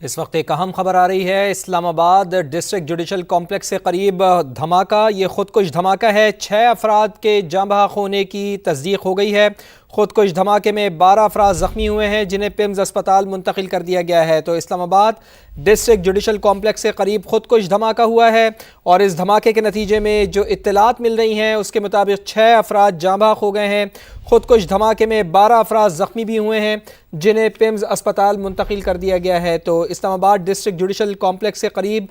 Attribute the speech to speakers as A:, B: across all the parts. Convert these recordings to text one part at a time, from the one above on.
A: اس وقت ایک اہم خبر آ رہی ہے۔ اسلام آباد ڈسٹرکٹ جوڈیشل کمپلیکس سے قریب دھماکہ، یہ خودکش دھماکہ ہے۔ 6 افراد کے جاں بحق ہونے کی تصدیق ہو گئی ہے۔ خودکش دھماکے میں 12 افراد زخمی ہوئے ہیں جنہیں پیمز اسپتال منتقل کر دیا گیا ہے۔ تو اسلام آباد ڈسٹرکٹ جوڈیشل کمپلیکس سے قریب خودکش دھماکہ ہوا ہے، اور اس دھماکے کے نتیجے میں جو اطلاعات مل رہی ہیں اس کے مطابق 6 افراد جاں بحق ہو گئے ہیں۔ خودکش دھماکے میں 12 افراد زخمی بھی ہوئے ہیں جنہیں پیمز اسپتال منتقل کر دیا گیا ہے۔ تو اسلام آباد ڈسٹرکٹ جوڈیشل کمپلیکس سے قریب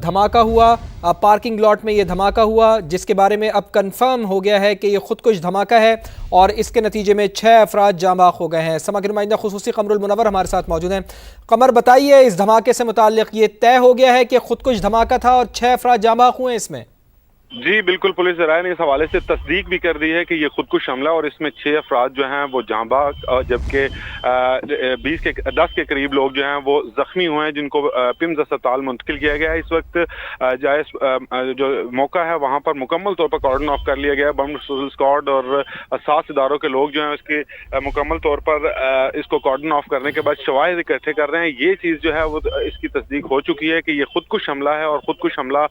A: دھماکہ ہوا، پارکنگ لاٹ میں یہ دھماکہ ہوا، جس کے بارے میں اب کنفرم ہو گیا ہے کہ یہ خودکش دھماکہ ہے، اور اس کے نتیجے میں 6 افراد جاں بحق ہو گئے ہیں۔ سما کے نمائندہ خصوصی قمر المنور ہمارے ساتھ موجود ہیں۔ قمر، بتائیے اس دھماکے سے متعلق یہ طے ہو گیا ہے کہ خودکش دھماکہ تھا اور 6 افراد جاں بحق ہوئے اس میں؟
B: جی بالکل، پولیس ذرائع نے اس حوالے سے تصدیق بھی کر دی ہے کہ یہ خودکش حملہ، اور اس میں 6 افراد جو ہیں وہ جاں بحق، جبکہ 10 کے قریب لوگ جو ہیں وہ زخمی ہوئے ہیں جن کو پیمز اسپتال منتقل کیا گیا ہے۔ اس وقت جائز جو موقع ہے وہاں پر مکمل طور پر کارڈن آف کر لیا گیا ہے۔ بم اسکواڈ اور 7 اداروں کے لوگ جو ہیں اس کے مکمل طور پر اس کو کارڈن آف کرنے کے بعد شواہد اکٹھے کر رہے ہیں۔ یہ چیز جو ہے وہ اس کی تصدیق ہو چکی ہے کہ یہ خودکش حملہ ہے، اور خودکش حملہ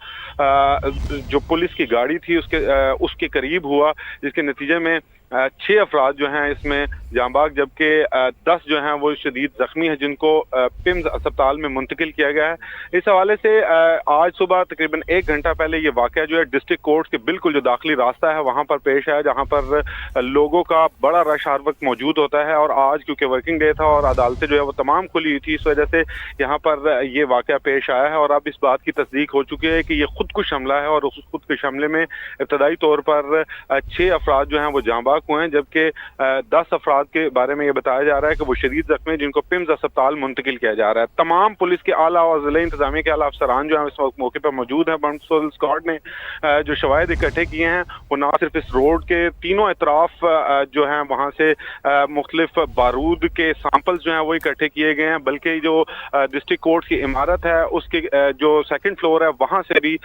B: جو پولیس کی گاڑی تھی اس کے قریب ہوا، جس کے نتیجے میں 6 افراد جو ہیں اس میں جاں بحق، جبکہ 10 جو ہیں وہ شدید زخمی ہیں جن کو پیمز اسپتال میں منتقل کیا گیا ہے۔ اس حوالے سے آج صبح تقریباً 1 گھنٹہ پہلے یہ واقعہ جو ہے ڈسٹرکٹ کورٹ کے بالکل جو داخلی راستہ ہے وہاں پر پیش آیا، جہاں پر لوگوں کا بڑا رش ہر وقت موجود ہوتا ہے، اور آج کیونکہ ورکنگ ڈے تھا اور عدالتیں جو ہے وہ تمام کھلی ہوئی تھی، اس وجہ سے یہاں پر یہ واقعہ پیش آیا ہے، اور اب اس بات کی تصدیق ہو چکی ہے کہ یہ خودکش حملہ ہے، اور اس خودکش حملے میں ابتدائی طور پر 6 افراد جو ہیں وہ جاں بحق ہوئے ہیں، جبکہ 10 افراد کے بارے میں یہ بتایا جا رہا ہے کہ وہ شدید زخمی ہیں جن کو پیمز اسپتال منتقل کیا جا رہا ہے۔ تمام پولیس کے اعلیٰ اور ضلعی انتظامیہ کے اعلیٰ افسران جو ہیں اس وقت موقع پر موجود ہیں۔ بم اسکواڈ نے جو شواہد اکٹھے کیے ہیں وہ نہ صرف اس روڈ کے تینوں اطراف جو ہیں وہاں سے مختلف بارود کے سیمپلز جو ہیں وہ اکٹھے کیے گئے ہیں، بلکہ جو ڈسٹرکٹ کورٹ کی عمارت ہے اس کے جو سیکنڈ فلور ہے وہاں سے بھی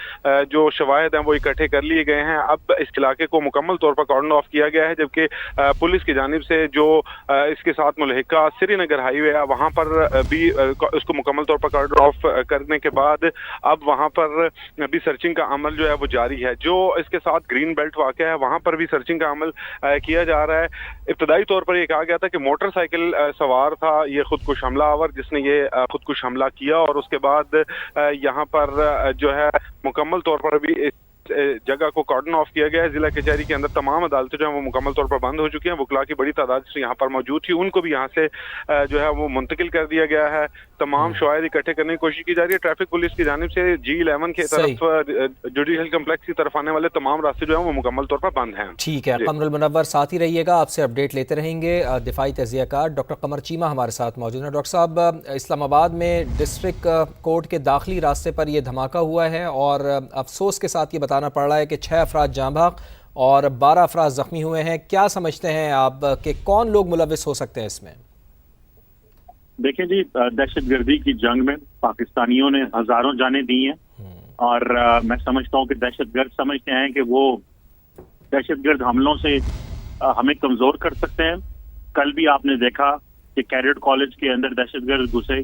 B: جو شواہد ہیں وہ اکٹھے کر لیے گئے ہیں۔ اب اس علاقے کو مکمل طور پر کارڈن آف کیا گیا ہے، جبکہ پولیس کی جانب سے جو اس کے ساتھ ملحقہ سری نگر ہائی وے ہے وہاں پر بھی اس کو مکمل طور پر کارڈن آف کرنے کے بعد اب وہاں پر بھی سرچنگ کا عمل جو ہے وہ جاری ہے۔ جو اس کے ساتھ گرین بیلٹ واقع ہے وہاں پر بھی سرچنگ کا عمل کیا جا رہا ہے۔ ابتدائی طور پر یہ کہا گیا تھا کہ موٹر سائیکل سوار تھا یہ خودکش حملہ آور جس نے یہ خودکش حملہ کیا، اور اس کے بعد یہاں پر جو ہے مکمل طور پر بھی جگہ کو کارڈن آف کیا گیا ہے۔ ضلع کچہری کے اندر تمام عدالتیں جو ہیں وہ مکمل طور پر بند ہو چکی ہیں۔ وکلاء کی بڑی تعداد سے یہاں پر موجود تھی، ان کو بھی یہاں سے جو ہے وہ منتقل کر دیا گیا ہے۔ تمام شواہد اکٹھے کرنے کی کوشش کی جا رہی ہے۔ ٹریفک پولیس کی جانب سے G11 کی طرف جوڈیشل کمپلیکس کی طرف آنے والے تمام راستے جو ہیں وہ مکمل طور پر بند ہیں۔
A: ٹھیک ہے، قمر المنور ساتھ ہی رہیے گا، آپ سے اپڈیٹ لیتے رہیں گے۔ دفاعی تجزیہ کار ڈاکٹر قمر چیمہ ہمارے ساتھ موجود ہیں۔ ڈاکٹر صاحب، اسلام آباد میں ڈسٹرکٹ کورٹ کے داخلی راستے پر یہ دھماکہ ہوا ہے، اور افسوس کے ساتھ یہ بتانا پڑ رہا ہے کہ 6 افراد جاں بحق اور 12 افراد زخمی ہوئے ہیں۔ کیا سمجھتے ہیں آپ کہ کون لوگ ملوث ہو سکتے ہیں اس میں؟
C: دیکھیں جی، دہشت گردی کی جنگ میں پاکستانیوں نے ہزاروں جانیں دی ہیں، اور میں سمجھتا ہوں کہ دہشت گرد سمجھتے ہیں کہ وہ دہشت گرد حملوں سے ہمیں کمزور کر سکتے ہیں۔ کل بھی آپ نے دیکھا کہ کیڈٹ کالج کے اندر دہشت گرد گھسے۔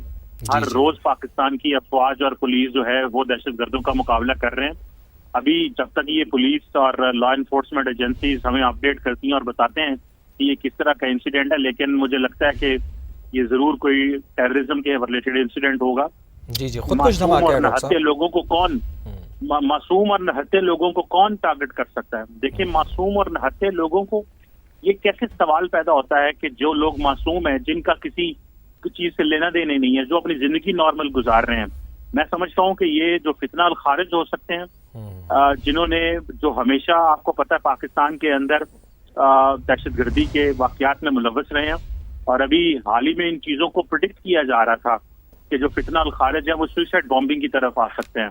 C: ہر روز پاکستان کی افواج اور پولیس جو ہے وہ دہشت گردوں کا مقابلہ کر رہے ہیں۔ ابھی جب تک یہ پولیس اور لا انفورسمنٹ ایجنسیز ہمیں اپڈیٹ کرتی ہیں اور بتاتے ہیں کہ یہ کس طرح کا انسیڈنٹ ہے، لیکن مجھے لگتا ہے کہ یہ ضرور کوئی ٹیررزم کے ریلیٹڈ انسیڈنٹ ہوگا۔
A: خودکش دھماکہ ہے
C: نہتے لوگوں کو کون معصوم اور نہتے لوگوں کو کون ٹارگٹ کر سکتا ہے؟ دیکھیں، معصوم اور نہتے لوگوں کو یہ کیسے سوال پیدا ہوتا ہے کہ جو لوگ معصوم ہیں، جن کا کسی چیز سے لینا دینے نہیں ہے، جو اپنی زندگی نارمل گزار رہے ہیں، میں سمجھتا ہوں کہ یہ جو فتنہ الخارج ہو سکتے ہیں، جنہوں نے جو ہمیشہ آپ کو پتہ ہے پاکستان کے اندر دہشت گردی کے واقعات میں ملوث رہے ہیں، اور ابھی حال ہی میں ان چیزوں کو پریڈکٹ کیا جا رہا تھا کہ جو فتنہ الخارج ہے وہ سوئسائڈ بامبنگ کی طرف آ سکتے ہیں۔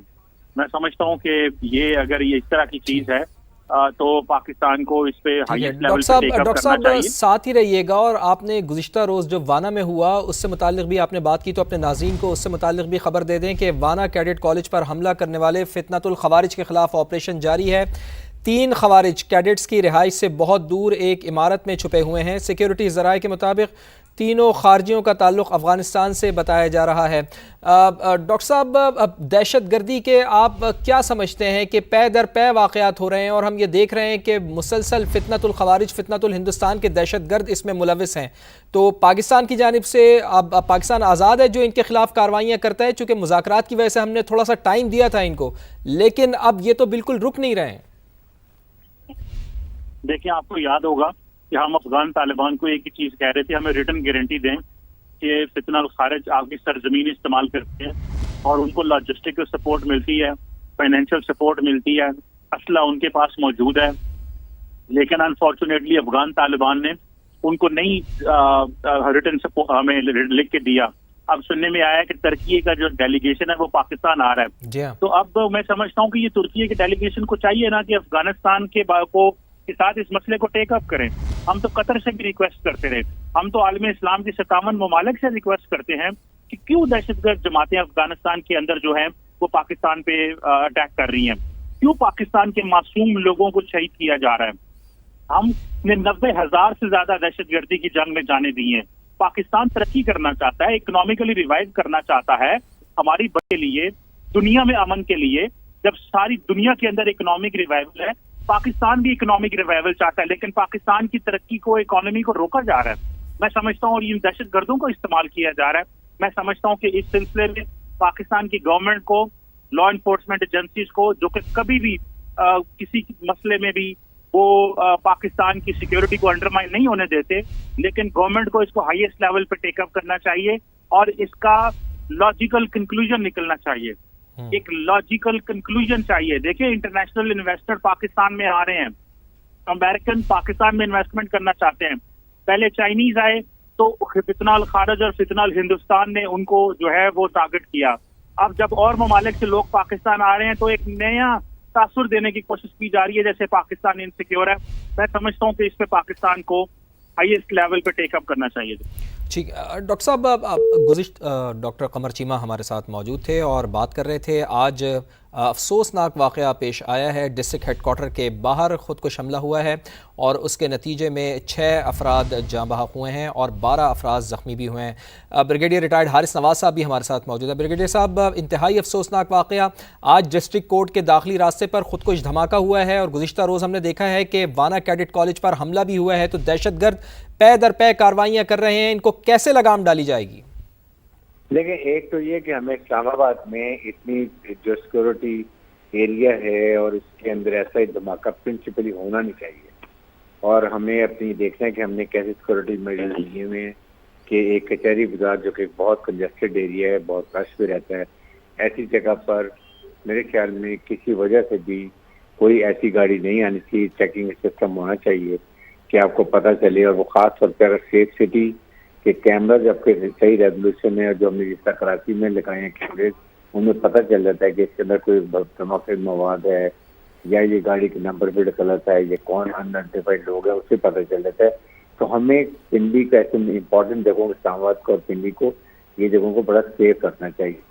C: میں سمجھتا ہوں کہ یہ اگر یہ اس طرح کی چیز ہے تو پاکستان کو اس پہ ہائیسٹ لیول پہ ٹیک اپ کرنا چاہیے۔
A: ڈاکٹر صاحب ساتھ ہی رہیے گا، اور آپ نے گزشتہ روز جو وانا میں ہوا اس سے متعلق بھی آپ نے بات کی، تو اپنے ناظرین کو اس سے متعلق بھی خبر دے دیں کہ وانا کیڈٹ کالج پر حملہ کرنے والے فتنۃ الخوارج کے خلاف آپریشن جاری ہے۔ 3 خوارج کیڈٹس کی رہائش سے بہت دور ایک عمارت میں چھپے ہوئے ہیں۔ سیکیورٹی ذرائع کے مطابق تینوں خارجیوں کا تعلق افغانستان سے بتایا جا رہا ہے۔ ڈاکٹر صاحب، دہشت گردی کے آپ کیا سمجھتے ہیں کہ پے در پے واقعات ہو رہے ہیں، اور ہم یہ دیکھ رہے ہیں کہ مسلسل فتنۃ الخوارج، فتنۃ الہندوستان کے دہشت گرد اس میں ملوث ہیں، تو پاکستان کی جانب سے اب پاکستان آزاد ہے جو ان کے خلاف کارروائیاں کرتا ہے، چونکہ مذاکرات کی وجہ سے ہم نے تھوڑا سا ٹائم دیا تھا ان کو، لیکن اب یہ تو بالکل رک نہیں رہے ہیں۔
C: دیکھیں، آپ کو یاد ہوگا کہ ہم افغان طالبان کو ایک ہی چیز کہہ رہے تھے، ہمیں ریٹن گارنٹی دیں کہ فتنہ الخارج آپ کی سرزمین استعمال کرتے ہیں اور ان کو لاجسٹک سپورٹ ملتی ہے، فائنینشیل سپورٹ ملتی ہے، اسلحہ ان کے پاس موجود ہے، لیکن انفارچونیٹلی افغان طالبان نے ان کو نہیں ریٹن سپورٹ ہمیں لکھ کے دیا۔ اب سننے میں آیا کہ ترکی کا جو ڈیلیگیشن ہے وہ پاکستان آ رہا ہے،
A: جی ہاں۔
C: تو اب میں سمجھتا ہوں کہ یہ ترکی کے ڈیلیگیشن کو چاہیے نا کہ افغانستان کے ساتھ اس مسئلے کو ٹیک اپ کریں۔ ہم تو قطر سے بھی ریکویسٹ کرتے رہے، ہم تو عالم اسلام کے 57 ممالک سے ریکویسٹ کرتے ہیں کہ کیوں دہشت گرد جماعتیں افغانستان کے اندر جو ہیں وہ پاکستان پہ اٹیک کر رہی ہیں، کیوں پاکستان کے معصوم لوگوں کو شہید کیا جا رہا ہے۔ ہم نے 90,000 سے زیادہ دہشت گردی کی جنگ میں جانے دی ہیں۔ پاکستان ترقی کرنا چاہتا ہے، اکنامیکلی ریوائو کرنا چاہتا ہے، ہماری بڑے لیے، دنیا میں امن کے لیے۔ جب ساری دنیا کے اندر اکنامک ریوائول ہے، پاکستان بھی اکنامک ریوائول چاہتا ہے، لیکن پاکستان کی ترقی کو، اکانومی کو روکا جا رہا ہے۔ میں سمجھتا ہوں اور یہ دہشت گردوں کو استعمال کیا جا رہا ہے۔ میں سمجھتا ہوں کہ اس سلسلے میں پاکستان کی گورنمنٹ کو، لا انفورسمنٹ ایجنسیز کو، جو کہ کبھی بھی کسی مسئلے میں بھی وہ پاکستان کی سیکیورٹی کو انڈرمائن نہیں ہونے دیتے، لیکن گورنمنٹ کو اس کو ہائیسٹ لیول پہ ٹیک اپ کرنا چاہیے اور اس کا لاجیکل کنکلوژن نکلنا چاہیے، ایک لاجیکل کنکلوژن چاہیے۔ دیکھیں، انٹرنیشنل انویسٹر پاکستان میں آ رہے ہیں، امریکن پاکستان میں انویسٹمنٹ کرنا چاہتے ہیں۔ پہلے چائنیز آئے تو فتنہ الخارج اور فتنہ الہندوستان نے ان کو جو ہے وہ ٹارگٹ کیا۔ اب جب اور ممالک سے لوگ پاکستان آ رہے ہیں تو ایک نیا تاثر دینے کی کوشش کی جا رہی ہے جیسے پاکستان انسیکیور ہے۔ میں سمجھتا ہوں کہ اس پہ پاکستان کو ہائیسٹ لیول پہ ٹیک اپ کرنا چاہیے۔
A: ٹھیک، ڈاکٹر صاحب، ڈاکٹر قمر چیمہ ہمارے ساتھ موجود تھے اور بات کر رہے تھے۔ آج افسوسناک واقعہ پیش آیا ہے، ڈسٹرکٹ ہیڈ کوارٹر کے باہر خودکش حملہ ہوا ہے اور اس کے نتیجے میں 6 افراد جاں بحق ہوئے ہیں اور 12 افراد زخمی بھی ہوئے ہیں۔ بریگیڈیئر ریٹائرڈ حارث نواز صاحب بھی ہمارے ساتھ موجود ہیں۔ بریگیڈیئر صاحب، انتہائی افسوسناک واقعہ آج ڈسٹرکٹ کورٹ کے داخلی راستے پر خودکش دھماکہ ہوا ہے، اور گزشتہ روز ہم نے دیکھا ہے کہ وانا کیڈٹ کالج پر حملہ بھی ہوا ہے، تو دہشت گرد پے در پے کارروائیاں کر رہے ہیں، ان کو کیسے لگام ڈالی جائے گی؟
D: دیکھیں، ایک تو یہ کہ ہمیں اسلام آباد میں اتنی جو سیکورٹی ایریا ہے اور اس کے اندر ایسا ہی دھماکہ پرنسپلی ہونا نہیں چاہیے، اور ہمیں اپنی دیکھنا ہے کہ ہم نے کیسے سیکورٹی میجرز لیے ہوئے ہیں کہ ایک کچہری بازار جو کہ بہت کنجسٹڈ ایریا ہے، بہت رش بھی رہتا ہے، ایسی جگہ پر میرے خیال میں کسی وجہ سے بھی کوئی ایسی گاڑی نہیں آنی چاہیے۔ چیکنگ سسٹم ہونا چاہیے کہ آپ کو پتہ چلے، اور وہ خاص طور پہ اگر سیف سٹی کے کیمرہ جب کہ صحیح ریزولوشن ہے، جو ہم نے جس طرح کراچی میں لگائے ہیں کیمرے، ان میں پتہ چل جاتا ہے کہ اس کے اندر کوئی دھماکہ مواد ہے یا یہ گاڑی کے نمبر پلیٹ غلط ہے، یہ کون انڈینٹیفائڈ لوگ ہیں، اس سے پتہ چل جاتا ہے۔ تو ہمیں پنڈی کا ایسے امپورٹنٹ جگہوں، اسلام آباد کو اور پنڈی کو، یہ جگہوں کو بڑا سیف رکھنا چاہیے۔